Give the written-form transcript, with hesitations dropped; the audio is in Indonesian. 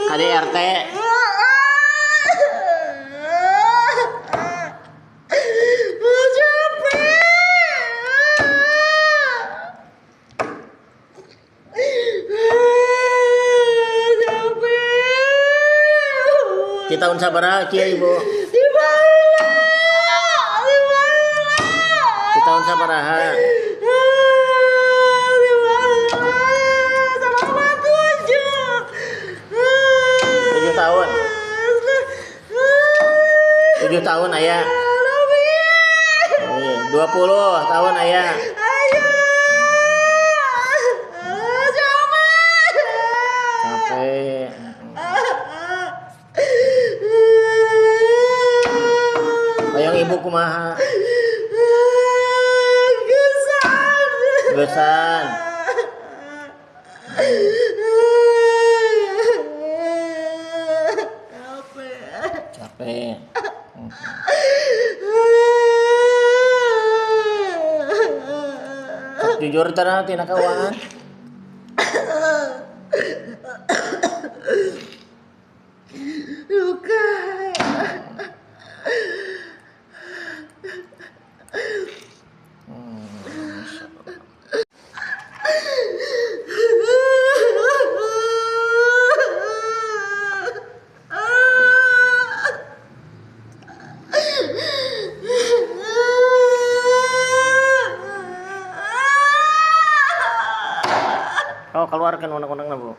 KDRT. Kita tahun sabaraha kieu Ibu? Kita tahun sabaraha? 7 tahun. 7 tahun aya. 20 tahun aya. Capek. Hayang Ibu kumaha? Gesan. Capek. Jujur tara tina keuangan. Luka. Oh, keluarkan unek-unekna Bu.